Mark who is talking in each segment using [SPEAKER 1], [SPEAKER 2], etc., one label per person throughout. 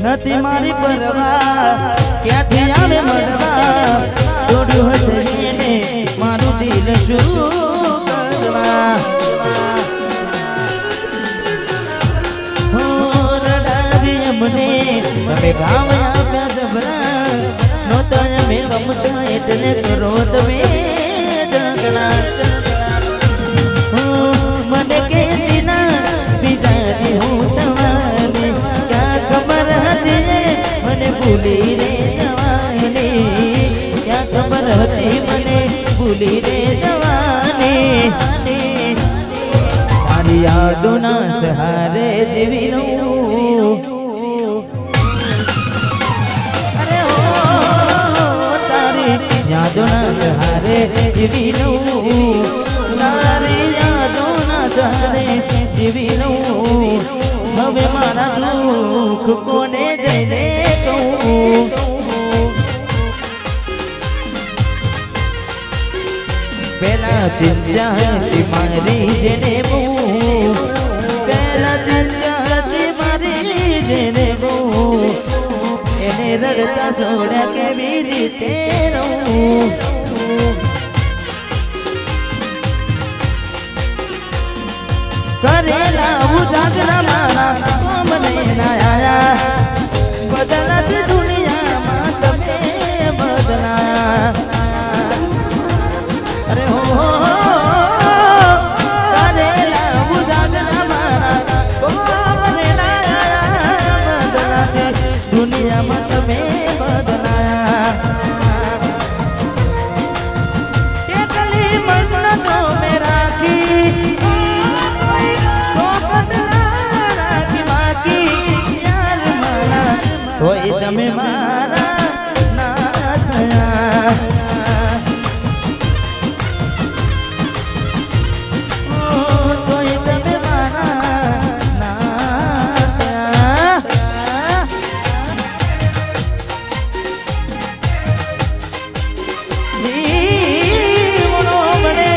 [SPEAKER 1] નથી મારી પરવા ક્યાંથી આવે મળવા દોડ્યું હશે એને મારું દિલ શું કરવા મને તમે ગામ આપ્યા જબરા નહોતા અમે રમતા એટલે કરો તમે ઝઘડા મને કહેતી ના બીજાની હું તમારે ક્યાં ખબર હતી મને ભૂલી રે જવાની ક્યાં ખબર હતી મને ભૂલી રે જવાની તારી યાદોના સહારે જીવી રહું યાદોના સહારે જીવી લઉં તારી યાદોના સહારે જીવી લઉં હવે મારા દુઃખ કોને જઈને કહું પેલા ચિંતા હતી મારી જેને બહુ પેલા ચિંતા હતી મારી જેને બહુ એને રડતા છોડ્યા કેવી રીતે રહું કરેલા ઉજાગરા મારા મને ના આયા બદલાતી દુનિયામાં તમે બદલાયા અરે હો કરેલા ઉજાગરા મારા મને ના આયા બદલાતી દુનિયામાં તમે બદલાયા કેટલી મન્નતો મેં રાખી તોય તમે મારા ના થયા તોય તમે મારા ના થયા જીવનો મને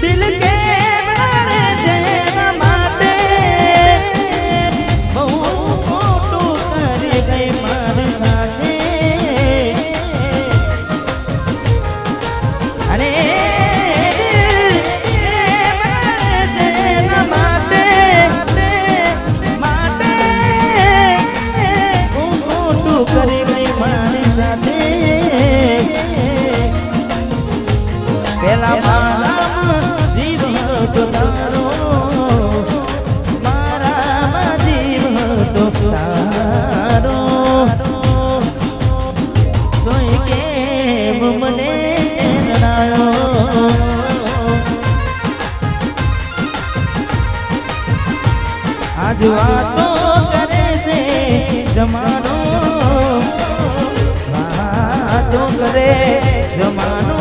[SPEAKER 1] दिल के मारे चैन माते बहु फोटो कर गई मारे साथे अरे मारे चैन माते माते बहु फोटो कर गई मारे साथे पेला તારો મારામાં જીવ હતો તારો તોય કેમ મને રડાયો આજ વાતો કરે છે જમાનો વાતો કરે જમાનો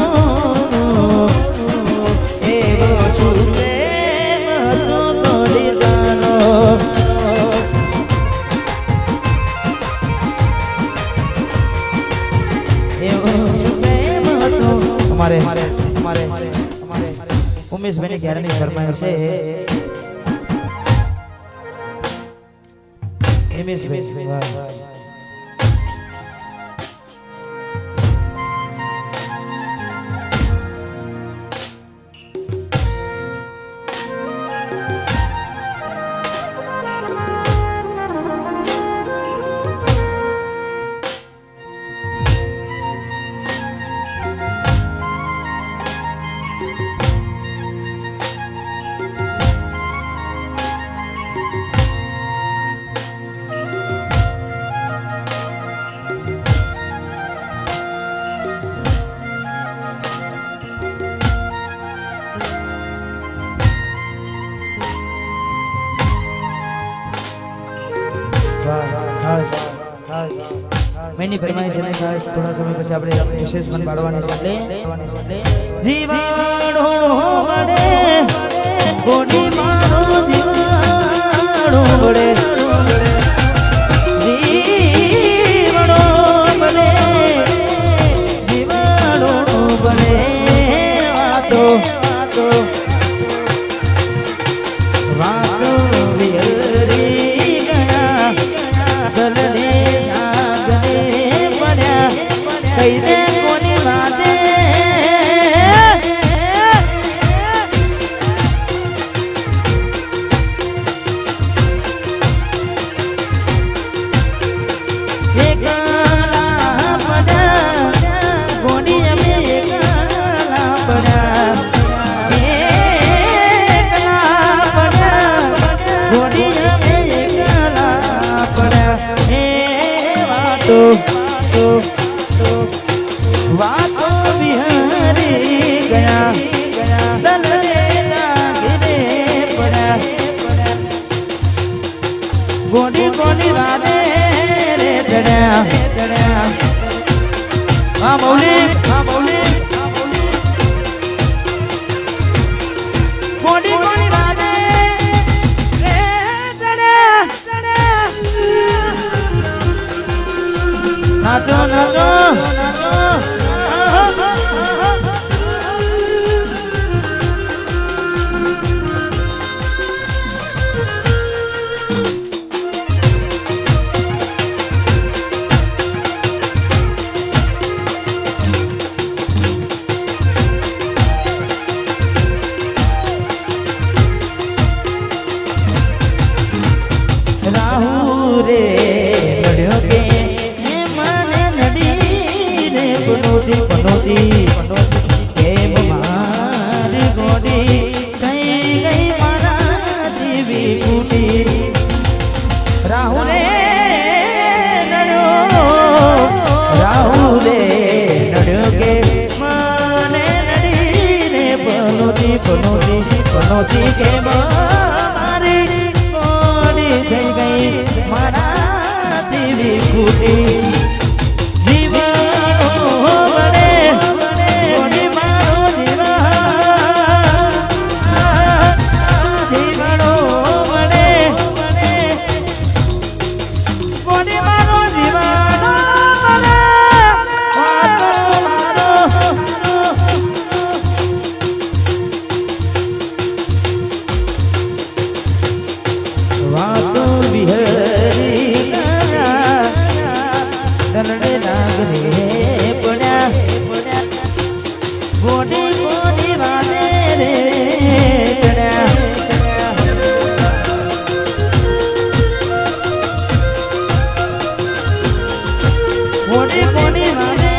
[SPEAKER 1] ઉમેશભાઈ ની ગ્યારની ફરમાઈશ છે ઉમેશભાઈ મહિની ફરમાઈશ અને ખાસ થોડા સમય પછી આપણે વિશેષ મન પાડવાની છે એટલે જીવાડો વડે ગોડી મારો જીવાડો વડે જીવાડો વડે જીવાડો વડે વાતો વાતો વિહરી ગયા દલને નાગને પડ્યા કઈ દે કોની વાતે એકલા પડ્યા ગોડી અમે એકલા પડ્યા વાતો વિહરી ગયા દલને નાગને પડ્યા ગોડી કોની વાદે રે ચડ્યા હા મૌલિક ગોડી કોની વાદે રે ચડ્યા નાચો રાહુ રે લડ્યો કે પનોતી કેમ મારી ગોડી કઈ ગઈ મારા જીવી ફૂટી રાહુ રે નડ્યો કે મને નડીને પનોતી કેમ મારી ગોડી થઈ ગઈ મારા જીવી ફૂટી વાતો વિહરી ગયા દલને નાગને પડ્યા ગોડી ગોડી વાદે રે ચડ્યા ગોડી ગોડી વાદે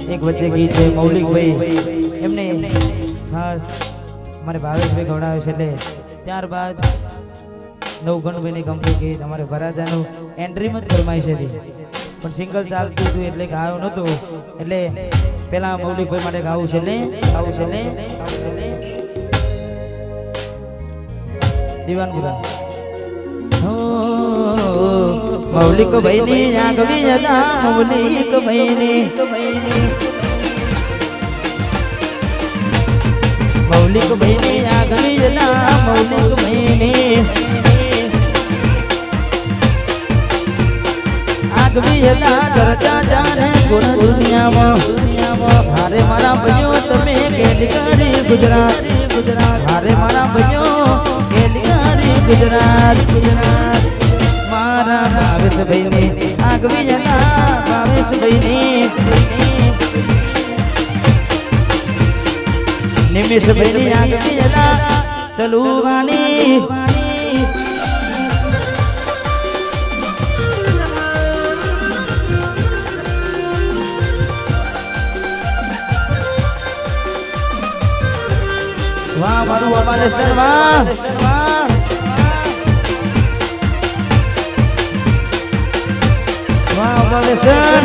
[SPEAKER 1] એક વચ્ચે ગીત છે મૌલિકભાઈ એમને ખાસ અમારે ભાવેશભાઈ ગવડાવે છે એટલે ત્યારબાદ નવગણભાઈની કંપની ગીત અમારે વરાજાનું એન્ટ્રીમાં જ ફરમાઈ છે પણ સિંગલ ચાલતું હતું એટલે ગાયો નહોતું એટલે પેલા મૌલિકભાઈ માટે ગાવું છે એટલે દીવાનપુરા મૌલિક ભાઈની આગવી હતા મૌલિક ભાઈની આગવી હતા મૌલિક ભાઈની આગવી હતા ચર્ચા જાણે ગુણ દુનિયામાં હારે મારા ભાઈઓ તમે કેલી કરી ગુજરાત હારે મારા ભાઈઓ કેલી કરી ગુજરાત મારા ભાવેશભાઈની આગવી હતા ભાવેશભાઈની નિમેશભાઈની આગવી હતા ચલુવાની મારું અમાલેશ્વર માં વાહ અમાલેશ્વર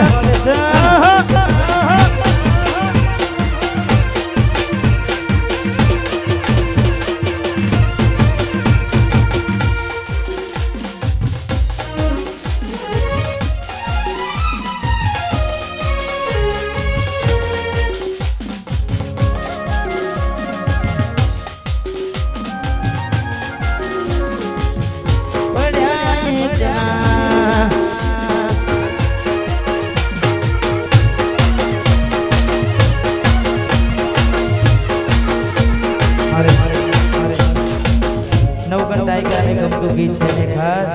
[SPEAKER 1] નવગણ ટાઈગરને ગમતું ગીત છે ને ખાસ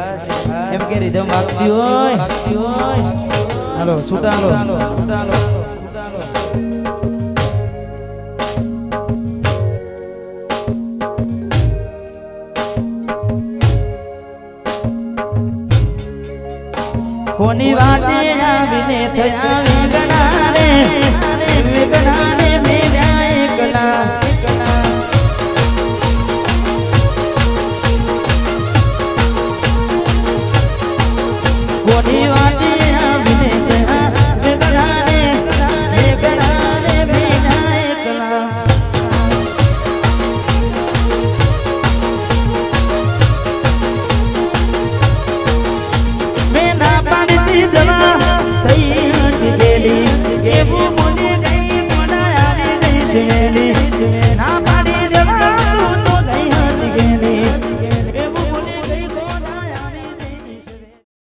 [SPEAKER 1] એમ કે રીધમ વાગતી હોય હાલો છૂટાલો કોની વાતે આવીને થયા વિગણાને મેળ્યા એકલા કોની વાતે